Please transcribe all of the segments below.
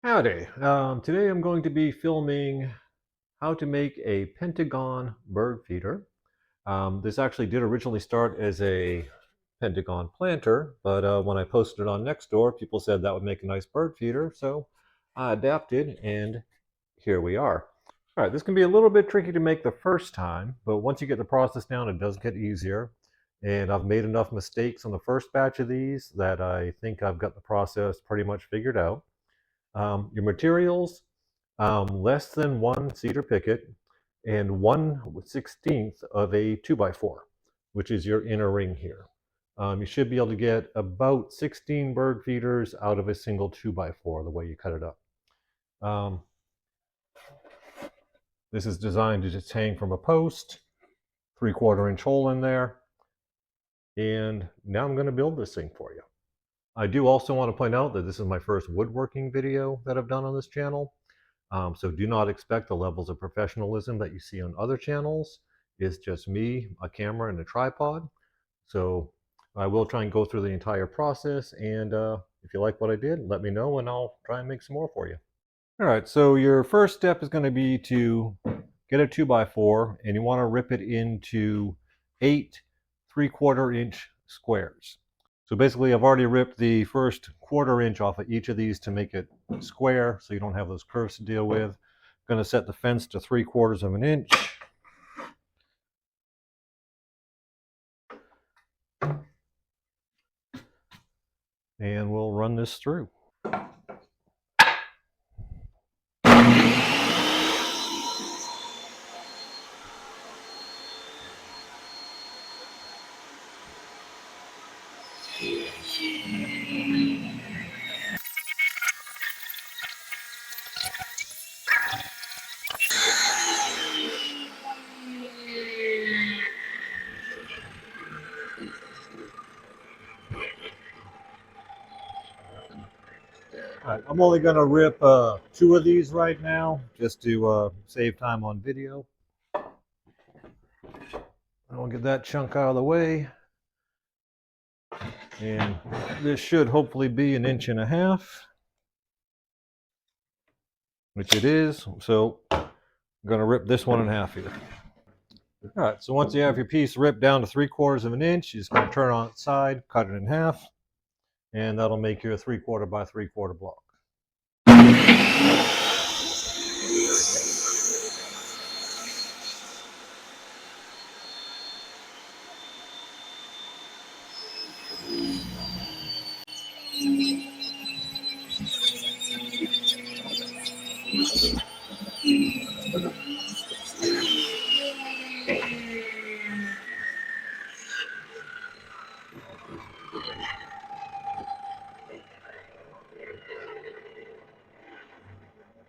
Howdy. Today I'm going to be filming how to make a Pentagon bird feeder. This actually did originally start as a Pentagon planter, but when I posted it on Nextdoor, people said that would make a nice bird feeder, so I adapted, and here we are. All right, this can be a little bit tricky to make the first time, but once you get the process down, it does get easier. And I've made enough mistakes on the first batch of these that I think I've got the process pretty much figured out. Your materials, less than one cedar picket and 1/16 of a 2x4, which is your inner ring here. You should be able to get about 16 bird feeders out of a single 2x4 the way you cut it up. This is designed to just hang from a post, 3/4 inch hole in there. And now I'm going to build this thing for you. I do also want to point out that this is my first woodworking video that I've done on this channel. So do not expect the levels of professionalism that you see on other channels. It's just me, a camera, and a tripod. So I will try and go through the entire process. And if you like what I did, let me know and I'll try and make some more for you. All right, so your first step is going to be to get a 2x4 and you want to rip it into 8 3/4 inch squares. So basically I've already ripped the first 1/4 inch off of each of these to make it square so you don't have those curves to deal with. I'm going to set the fence to 3/4 of an inch. And we'll run this through. Right, I'm only going to rip 2 of these right now just to save time on video. I'll get that chunk out of the way. And this should hopefully be 1.5 inches, which it is. So I'm going to rip this one in half here. All right, so once you have your piece ripped down to 3/4 of an inch, you're just going to turn it on its side, cut it in half, and that'll make your 3/4 by 3/4 block.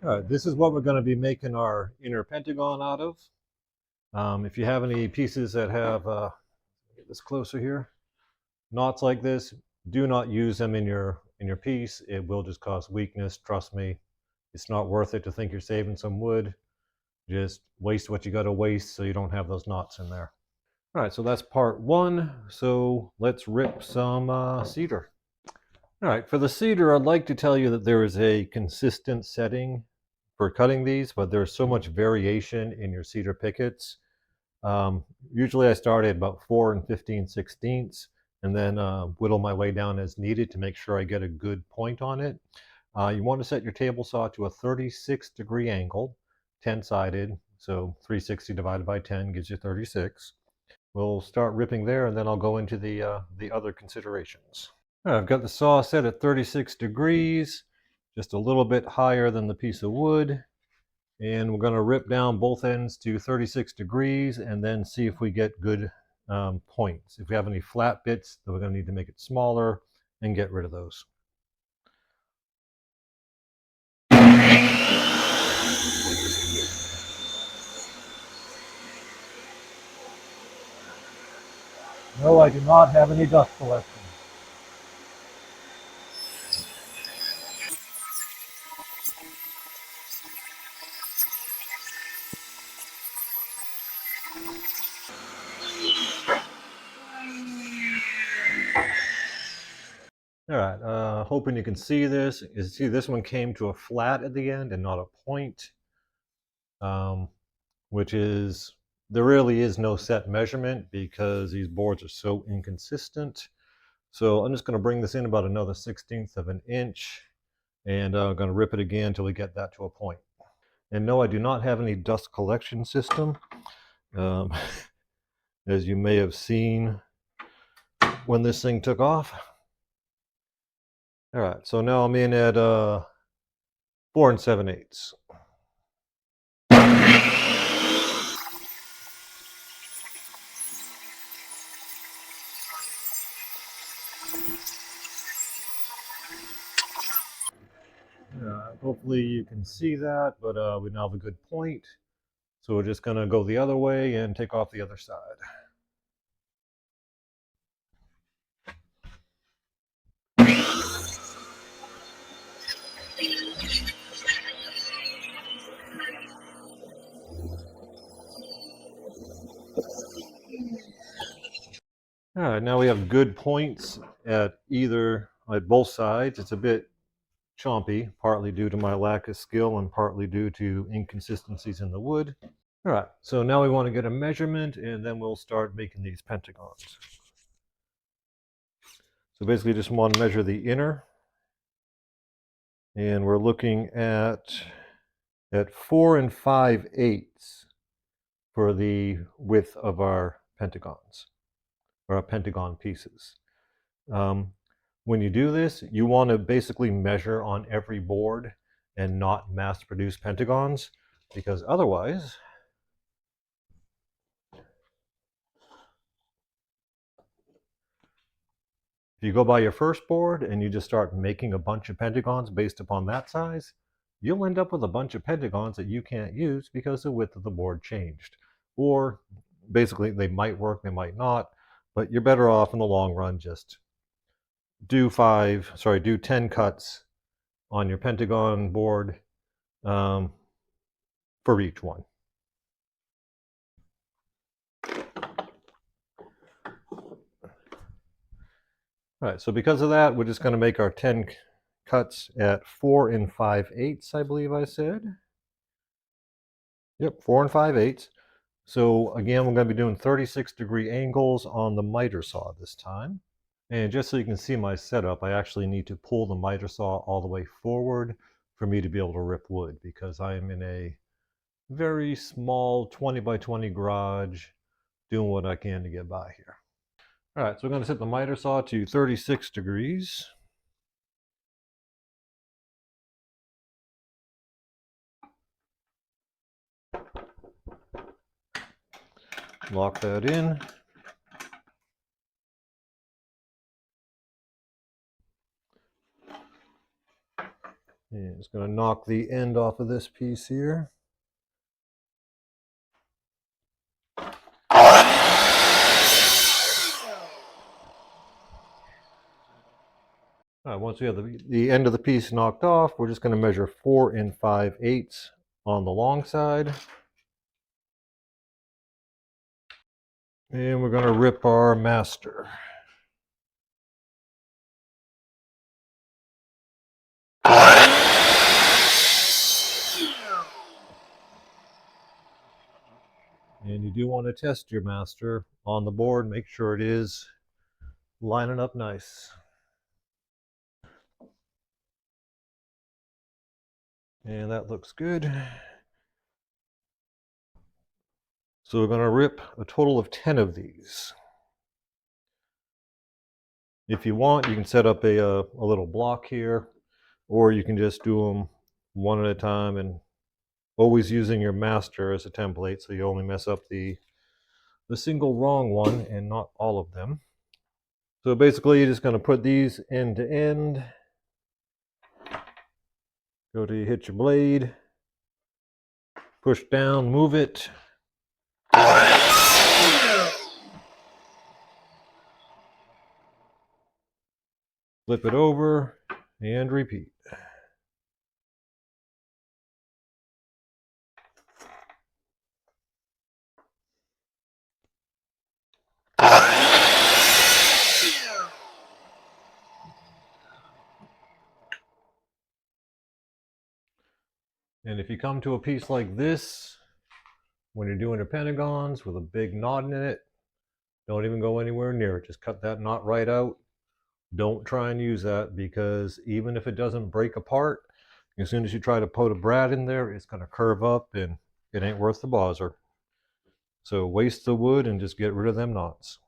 All right, this is what we're going to be making our inner pentagon out of. If you have any pieces that have, get this closer here, knots like this, do not use them in your piece. It will just cause weakness. Trust me, it's not worth it to think you're saving some wood. Just waste what you got to waste so you don't have those knots in there. All right, so that's part 1. So let's rip some cedar. All right, for the cedar, I'd like to tell you that there is a consistent setting for cutting these, but there's so much variation in your cedar pickets. Usually I start at about 4 15/16 and then whittle my way down as needed to make sure I get a good point on it. You want to set your table saw to a 36-degree angle, 10-sided, so 360 divided by 10 gives you 36. We'll start ripping there and then I'll go into the other considerations. All right, I've got the saw set at 36 degrees, just a little bit higher than the piece of wood. And we're going to rip down both ends to 36 degrees and then see if we get good points. If we have any flat bits, then we're going to need to make it smaller and get rid of those. No, I do not have any dust collection. All right, hoping you can see this. You see this one came to a flat at the end and not a point, which is, there really is no set measurement because these boards are so inconsistent. So I'm just going to bring this in about another 1/16 of an inch, and I'm going to rip it again until we get that to a point. And no, I do not have any dust collection system. As you may have seen when this thing took off. All right, so now I'm in at 4 7/8. Hopefully you can see that, but we now have a good point. So we're just gonna go the other way and take off the other side. All right, now we have good points at both sides. It's a bit chompy, partly due to my lack of skill and partly due to inconsistencies in the wood. All right, so now we want to get a measurement and then we'll start making these pentagons. So basically just want to measure the inner, and we're looking at 4 5/8 for the width of our pentagons, or our pentagon pieces. When you do this, you want to basically measure on every board and not mass produce pentagons, because otherwise if you go by your first board and you just start making a bunch of pentagons based upon that size, you'll end up with a bunch of pentagons that you can't use because the width of the board changed. Or basically they might work, they might not, but you're better off in the long run just do 10 cuts on your pentagon board for each one. All right, so because of that, we're just going to make our 10 cuts at 4 5/8, I believe I said. Yep, 4 5/8. So again, we're going to be doing 36-degree angles on the miter saw this time. And just so you can see my setup, I actually need to pull the miter saw all the way forward for me to be able to rip wood, because I am in a very small 20 by 20 garage doing what I can to get by here. All right, so we're going to set the miter saw to 36 degrees. Lock that in. And it's going to knock the end off of this piece here. All right, once we have the end of the piece knocked off, we're just going to measure 4 5/8 on the long side. And we're going to rip our master. And you do want to test your master on the board, make sure it is lining up nice. And that looks good. So we're going to rip a total of 10 of these. If you want, you can set up a little block here, or you can just do them one at a time, and always using your master as a template so you only mess up the single wrong one and not all of them. So basically you're just going to put these end to end. Go to hit your blade, push down, move it. Flip it over and repeat. And if you come to a piece like this, when you're doing your pentagons with a big knot in it, don't even go anywhere near it. Just cut that knot right out. Don't try and use that, because even if it doesn't break apart, as soon as you try to put a brad in there, it's going to curve up and it ain't worth the bother. So waste the wood and just get rid of them knots.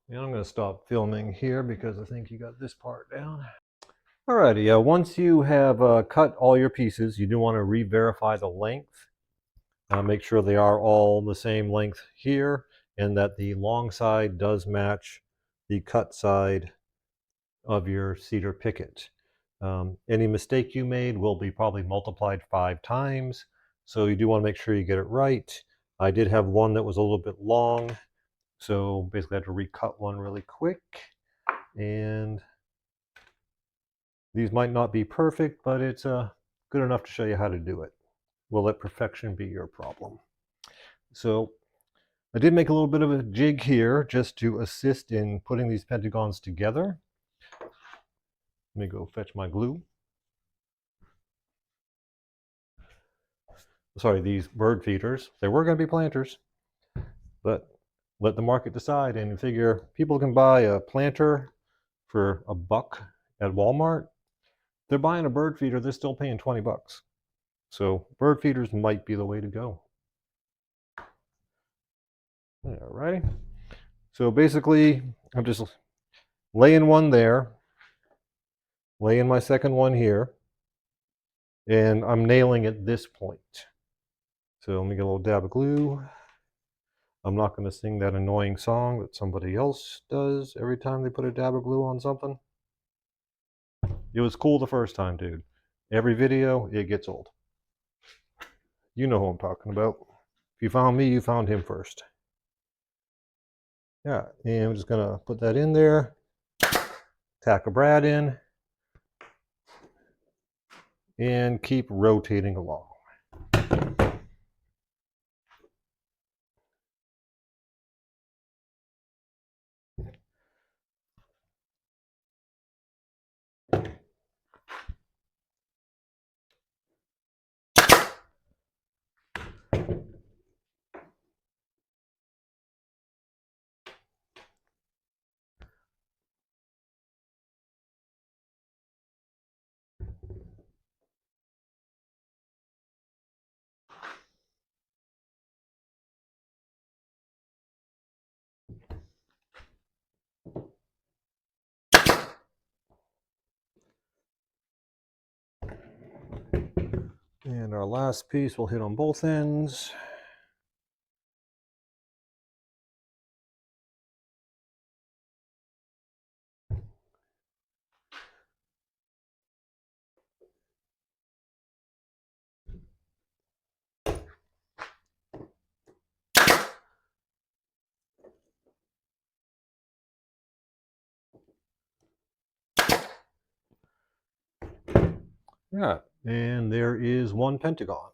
And I'm going to stop filming here because I think you got this part down. Alrighty, once you have cut all your pieces, you do want to re-verify the length. Make sure they are all the same length here, and that the long side does match the cut side of your cedar picket. Any mistake you made will be probably multiplied 5 times, so you do want to make sure you get it right. I did have one that was a little bit long, so basically I had to recut one really quick, and these might not be perfect, but it's good enough to show you how to do it. We'll let perfection be your problem. So I did make a little bit of a jig here just to assist in putting these pentagons together. Let me go fetch my glue. Sorry, these bird feeders. They were going to be planters, but let the market decide, and figure people can buy a planter for $1 at Walmart. They're buying a bird feeder, they're still paying 20 bucks. So bird feeders might be the way to go. Alrighty. So basically, I'm just laying one there, laying my second one here, and I'm nailing at this point. So let me get a little dab of glue. I'm not going to sing that annoying song that somebody else does every time they put a dab of glue on something. It was cool the first time, dude. Every video, it gets old. You know who I'm talking about. If you found me, you found him first. Yeah, and I'm just going to put that in there, tack a brad in, and keep rotating along. And our last piece will hit on both ends. Yeah, and there is one pentagon.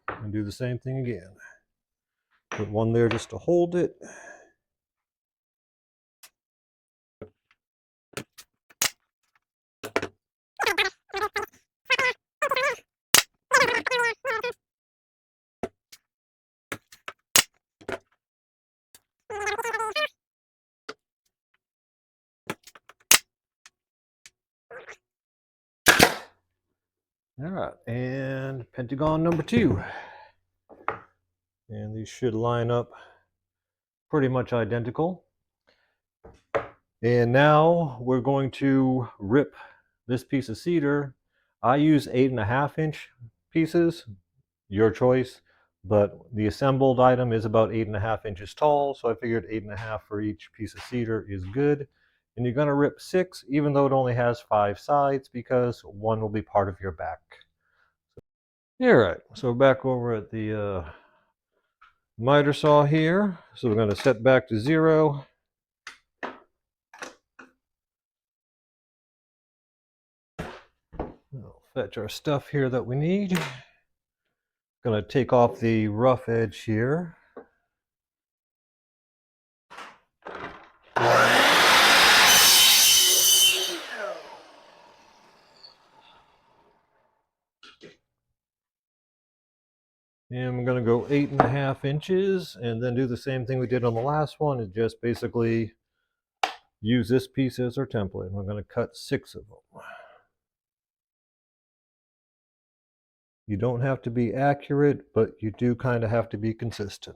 And do the same thing again. Put one there just to hold it. All right, and pentagon number 2. And these should line up pretty much identical. And now we're going to rip this piece of cedar. I use 8.5-inch pieces, your choice, but the assembled item is about 8.5 inches tall, so I figured 8.5 for each piece of cedar is good. And you're going to rip 6, even though it only has 5 sides, because one will be part of your back. All right, so back over at the miter saw here. So we're going to set back to 0. We'll fetch our stuff here that we need. Going to take off the rough edge here. And we're going to go 8.5 inches and then do the same thing we did on the last one, and just basically use this piece as our template. We're going to cut 6 of them. You don't have to be accurate, but you do kind of have to be consistent.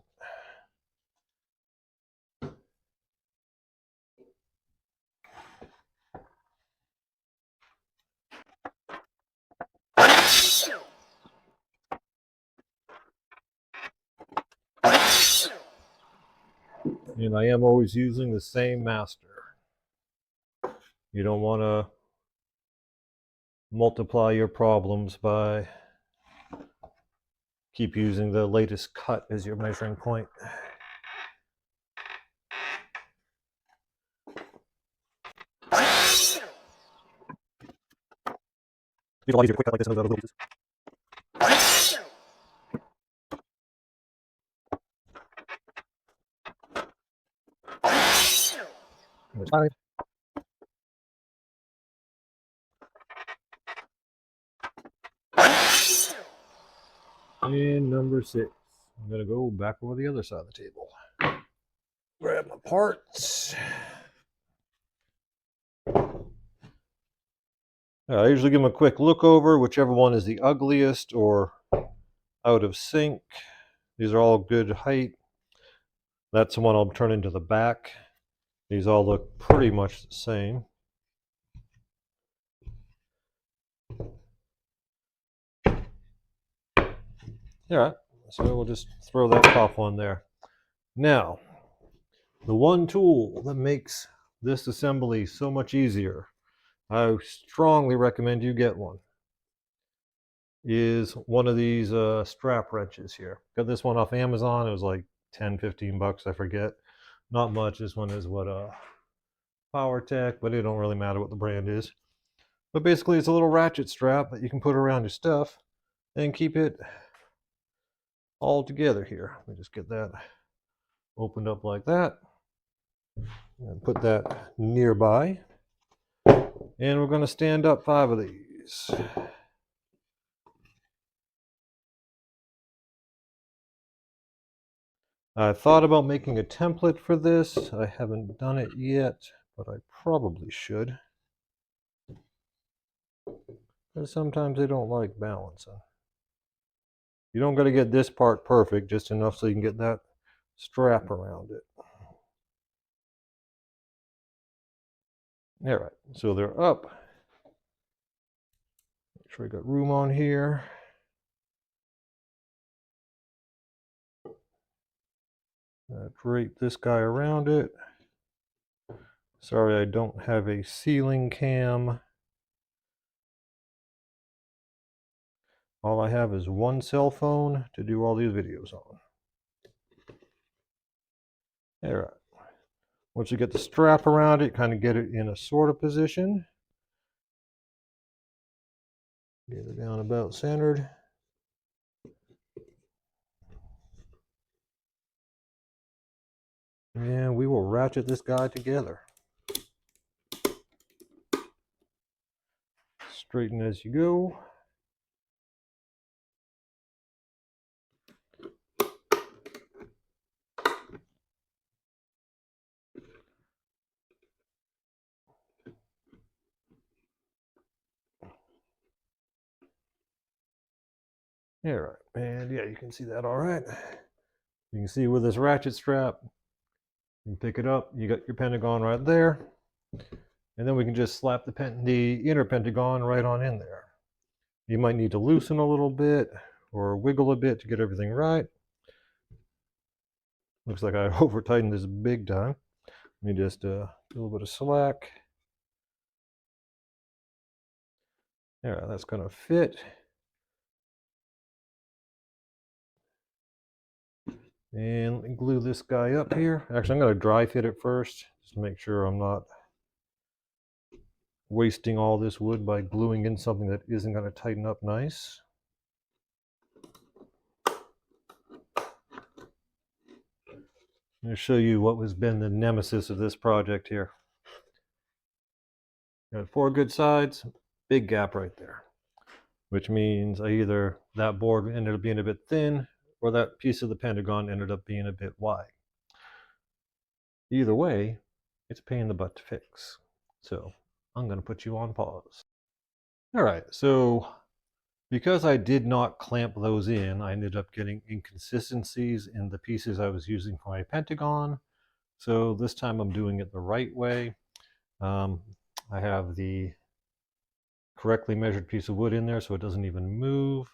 And I am always using the same master. You don't want to multiply your problems by keep using the latest cut as your measuring point. It's a lot easier to quick cut like this than those other little pieces. And number 6. I'm going to go back over the other side of the table. Grab my parts. I usually give them a quick look over, whichever one is the ugliest or out of sync. These are all good height. That's the one I'll turn into the back. These all look pretty much the same. Alright, so we'll just throw that top one there. Now, the one tool that makes this assembly so much easier, I strongly recommend you get one, is one of these strap wrenches here. Got this one off Amazon. It was like 10-15 bucks, I forget. Not much. This one is what POWERTEC, but it don't really matter what the brand is. But basically it's a little ratchet strap that you can put around your stuff and keep it all together here. Let me just get that opened up like that and put that nearby. And we're going to stand up 5 of these. I thought about making a template for this. I haven't done it yet, but I probably should. Because sometimes they don't like balancing. You don't got to get this part perfect, just enough so you can get that strap around it. All right, so they're up. Make sure we got room on here. Drape this guy around it. Sorry, I don't have a ceiling cam. All I have is one cell phone to do all these videos on. All right. Once you get the strap around it, kind of get it in a sort of position. Get it down about centered. And we will ratchet this guy together. Straighten as you go. All right, and yeah, you can see that all right. You can see with this ratchet strap, you can pick it up, you got your Pentagon right there, and then we can just slap the inner Pentagon right on in there. You might need to loosen a little bit or wiggle a bit to get everything right. Looks like I over tightened this big time. Let me just do a little bit of slack. There, that's gonna fit. And glue this guy up here. Actually, I'm going to dry fit it first, just to make sure I'm not wasting all this wood by gluing in something that isn't going to tighten up nice. I'm going to show you what has been the nemesis of this project here. Got 4 good sides, big gap right there, which means that board ended up being a bit thin, or that piece of the Pentagon ended up being a bit wide. Either way, it's a pain in the butt to fix. So I'm going to put you on pause. All right, so because I did not clamp those in, I ended up getting inconsistencies in the pieces I was using for my Pentagon. So this time I'm doing it the right way. I have the correctly measured piece of wood in there so it doesn't even move.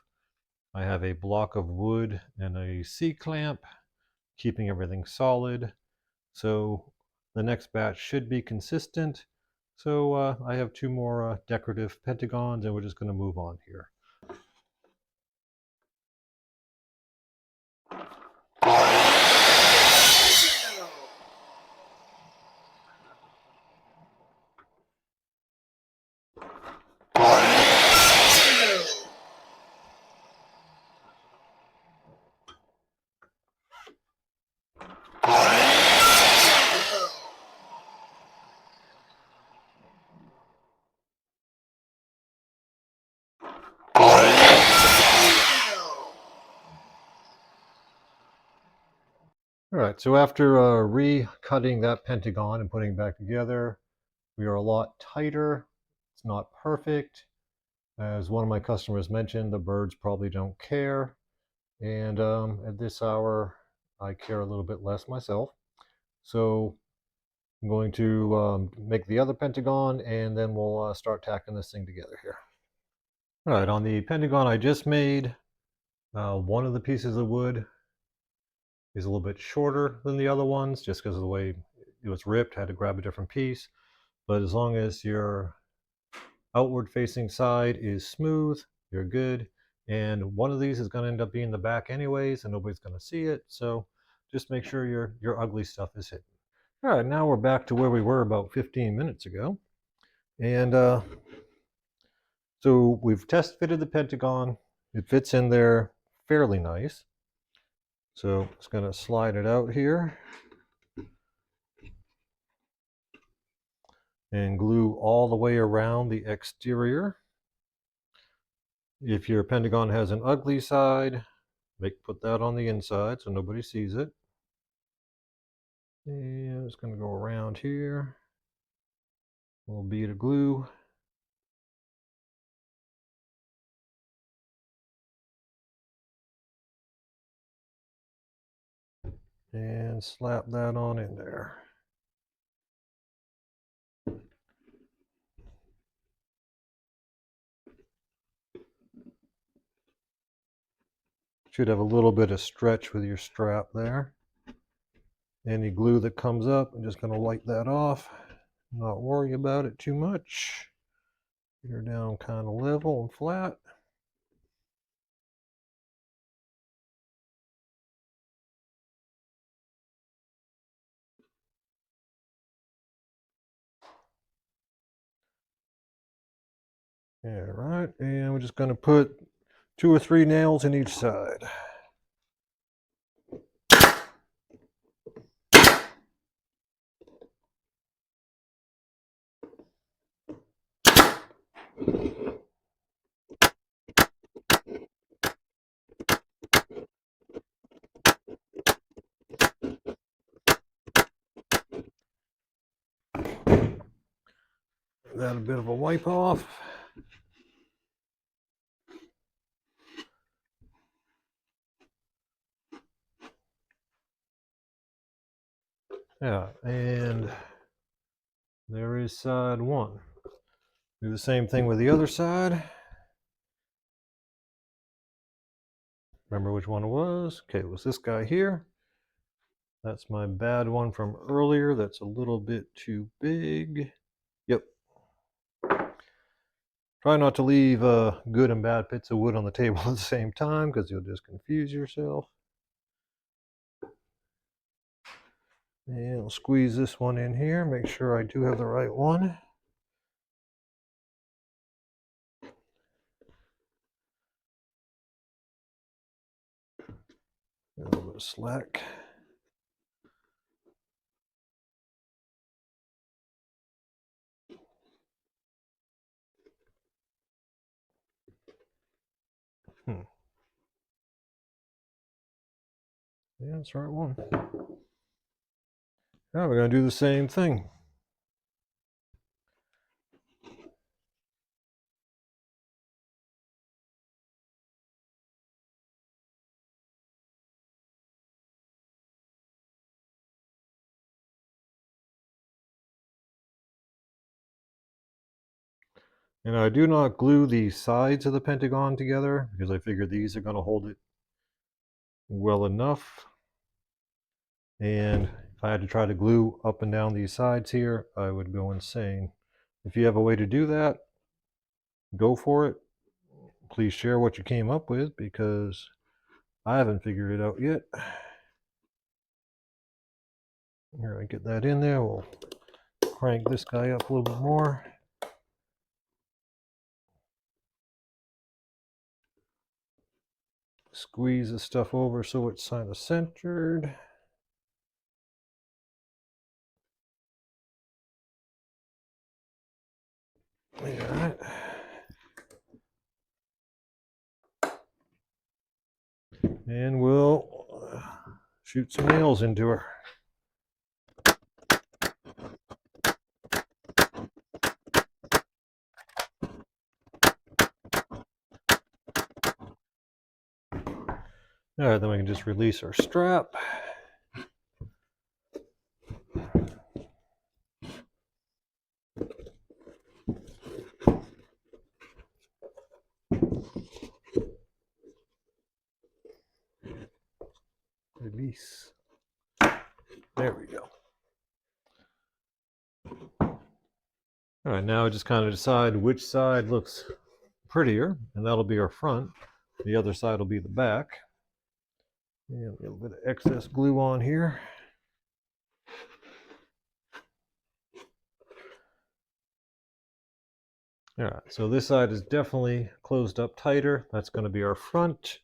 I have a block of wood and a C-clamp, keeping everything solid. So the next batch should be consistent. So I have 2 more decorative pentagons, and we're just going to move on here. All right, so after re-cutting that pentagon and putting it back together, we are a lot tighter. It's not perfect. As one of my customers mentioned, the birds probably don't care. And at this hour, I care a little bit less myself. So I'm going to make the other pentagon, and then we'll start tacking this thing together here. All right, on the pentagon I just made, one of the pieces of wood is a little bit shorter than the other ones, just because of the way it was ripped. I had to grab a different piece. But as long as your outward facing side is smooth, you're good. And one of these is going to end up being the back anyways, and nobody's going to see it. So just make sure your ugly stuff is hidden. All right, now we're back to where we were about 15 minutes ago. And so we've test fitted the pentagon. It fits in there fairly nice. So I'm just going to slide it out here and glue all the way around the exterior. If your pentagon has an ugly side, put that on the inside so nobody sees it. And it's going to go around here. A little bead of glue. And slap that on in there. Should have a little bit of stretch with your strap there. Any glue that comes up, I'm just going to wipe that off. Not worry about it too much. Get her down kind of level and flat. All right, and we're just going to put 2 or 3 nails in each side. That a bit of a wipe off. Yeah, and there is side 1. Do the same thing with the other side. Remember which one it was? Okay, it was this guy here. That's my bad one from earlier. That's a little bit too big. Yep. Try not to leave good and bad bits of wood on the table at the same time, because you'll just confuse yourself. And I'll squeeze this one in here, make sure I do have the right one. A little bit of slack. Yeah, that's the right one. Now we're going to do the same thing. And I do not glue the sides of the Pentagon together because I figure these are going to hold it well enough. And if I had to try to glue up and down these sides here, I would go insane. If you have a way to do that, go for it. Please share what you came up with because I haven't figured it out yet. Here, I get that in there. We'll crank this guy up a little bit more. Squeeze the stuff over so it's kind of centered. All right. And we'll shoot some nails into her. All right, then we can just release our strap. Release. There we go. All right, now just kind of decide which side looks prettier, and that'll be our front. The other side will be the back. And a little bit of excess glue on here. All right, so this side is definitely closed up tighter. That's going to be our front.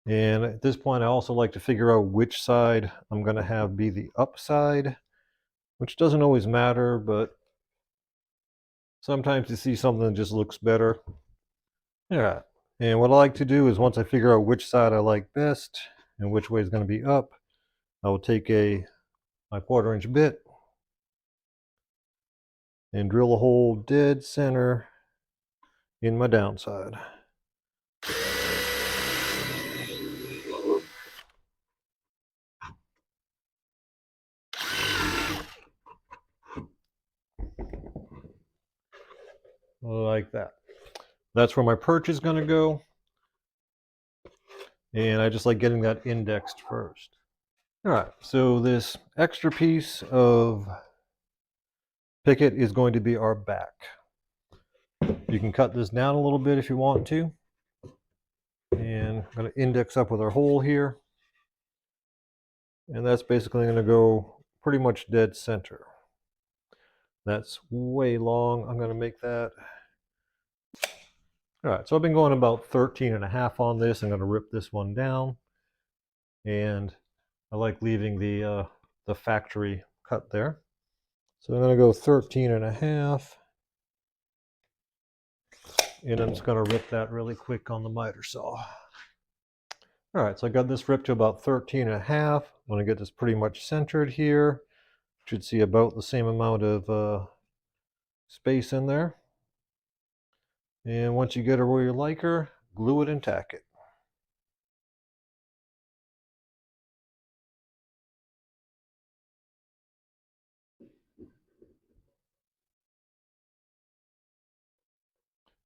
And at this point, I also like to figure out which side I'm going to have be the up side, which doesn't always matter, but sometimes you see something that just looks better. All right, and what I like to do is once I figure out which side I like best and which way is going to be up, I will take my 1/4" bit and drill a hole dead center in my downside. Like that. That's where my perch is going to go. And I just like getting that indexed first. All right, so this extra piece of Picket is going to be our back. You can cut this down a little bit if you want to. And I'm going to index up with our hole here. And that's basically going to go pretty much dead center. That's way long. I'm going to make that. All right, so I've been going about 13.5 on this. I'm going to rip this one down. And I like leaving the factory cut there. So I'm going to go 13.5. And I'm just going to rip that really quick on the miter saw. All right, so I got this ripped to about 13.5. I'm going to get this pretty much centered here. Should see about the same amount of space in there. And once you get her where you like her, glue it and tack it.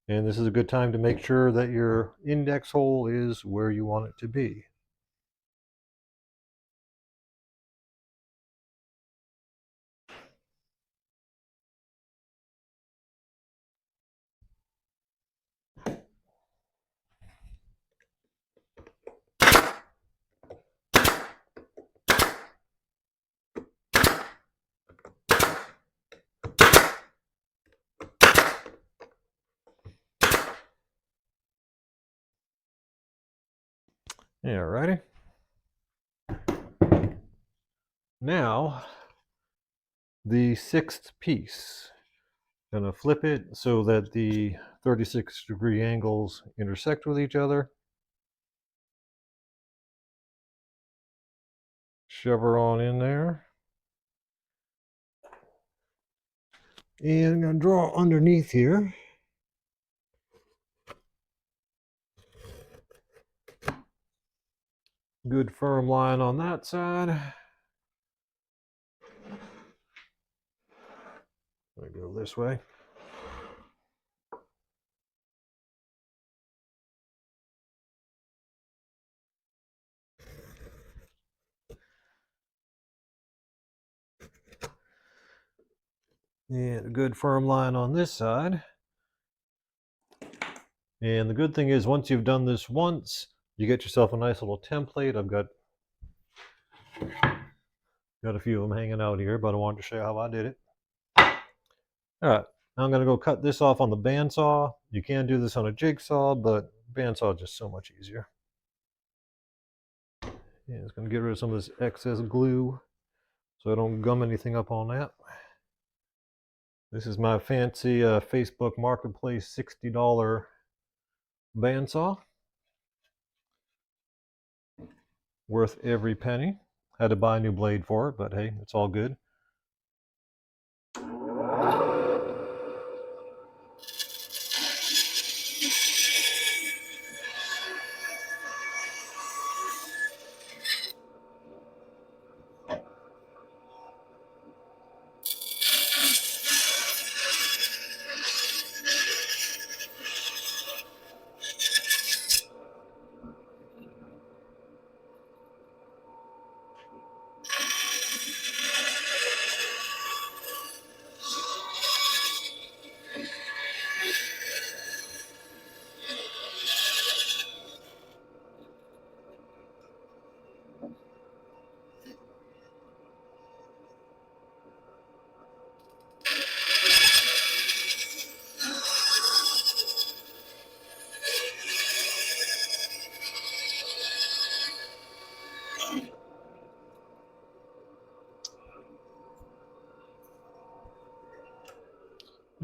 And this is a good time to make sure that your index hole is where you want it to be. Alrighty. Now, the 6th piece. Gonna flip it so that the 36-degree angles intersect with each other. shove her on in there. And I'm going to draw underneath here. Good firm line on that side. I go this way. And a good firm line on this side. And the good thing is, once you've done this once, you get yourself a nice little template. I've got a few of them hanging out here, but I wanted to show you how I did it. All right, now I'm going to go cut this off on the bandsaw. You can do this on a jigsaw, but bandsaw is just so much easier. Yeah, it's going to get rid of some of this excess glue so I don't gum anything up on that. This is my fancy Facebook Marketplace $60 bandsaw. Worth every penny. Had to buy a new blade for it, but hey, it's all good.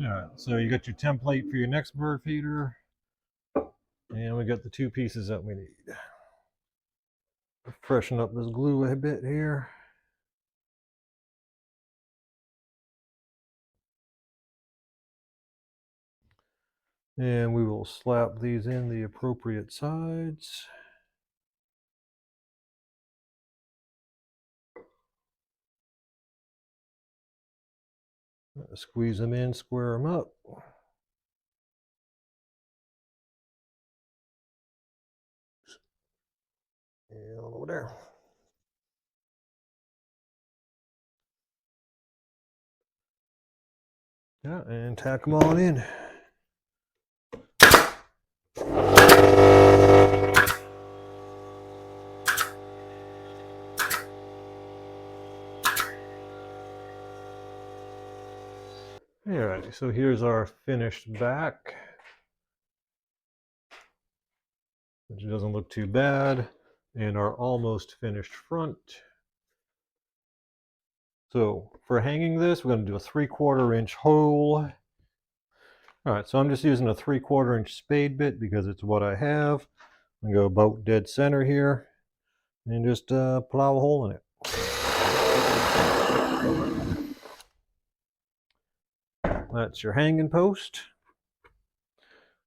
Alright, so you got your template for your next bird feeder, and we got the two pieces that we need. Freshen up this glue a bit here. And we will slap these in the appropriate sides. Squeeze them in, square them up. And over there. Yeah, and tack them all in. Alright, so here's our finished back, which doesn't look too bad, and our almost finished front. So for hanging this, we're going to do a 3/4 inch hole. Alright, so I'm just using a 3/4 inch spade bit because it's what I have. I'm going to go about dead center here and just plow a hole in it. That's your hanging post.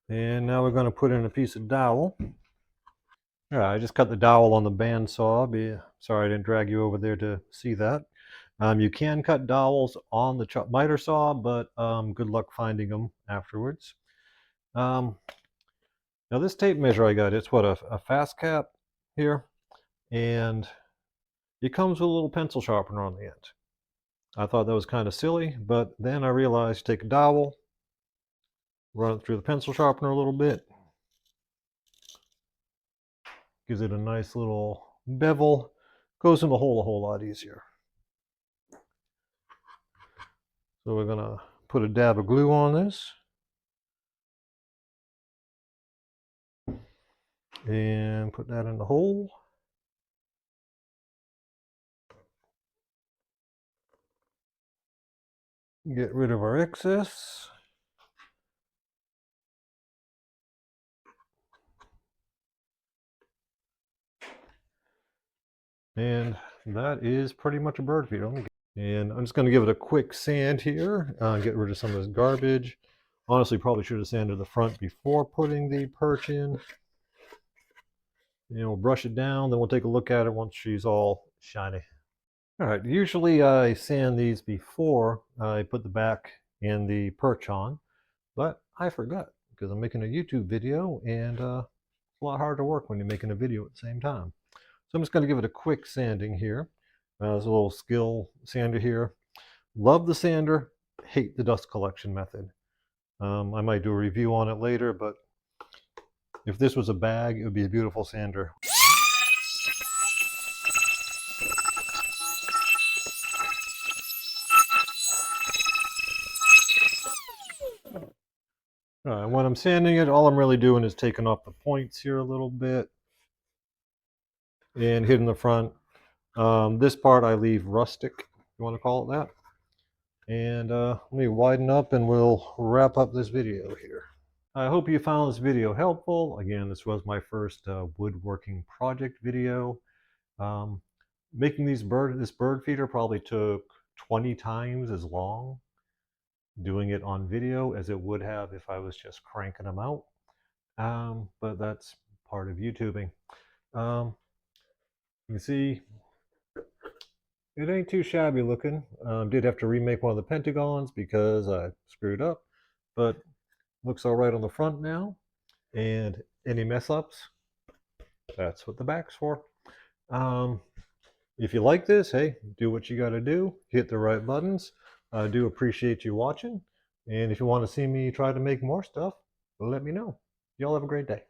And now we're going to put in a piece of dowel. All right, I just cut the dowel on the bandsaw. Sorry I didn't drag you over there to see that. You can cut dowels on the miter saw, but good luck finding them afterwards. Now this tape measure I got, it's what, a FastCap here, and it comes with a little pencil sharpener on the end. I thought that was kind of silly, but then I realized take a dowel, run it through the pencil sharpener a little bit, gives it a nice little bevel, goes in the hole a whole lot easier. So we're gonna put a dab of glue on this. And put that in the hole. Get rid of our excess. And that is pretty much a bird feeder. And I'm just going to give it a quick sand here, get rid of some of this garbage. Honestly, probably should have sanded the front before putting the perch in. And we'll brush it down, then we'll take a look at it once she's all shiny. All right, usually I sand these before I put the back and the perch on, but I forgot because I'm making a YouTube video, and it's a lot harder to work when you're making a video at the same time. So I'm just going to give it a quick sanding here. There's a little skill sander here. Love the sander, hate the dust collection method. I might do a review on it later, but if this was a bag, it would be a beautiful sander. When I'm sanding it, all I'm really doing is taking off the points here a little bit and hitting the front. This part I leave rustic, if you want to call it that. And let me widen up and we'll wrap up this video here. I hope you found this video helpful. Again, this was my first woodworking project video. Making this bird feeder probably took 20 times as long doing it on video as it would have if I was just cranking them out. But that's part of YouTubing. You can see it ain't too shabby looking. Did have to remake one of the Pentagons because I screwed up, but looks all right on the front now. And any mess ups, that's what the back's for. If you like this, hey, do what you got to do. Hit the right buttons. I do appreciate you watching. And if you want to see me try to make more stuff, let me know. Y'all have a great day.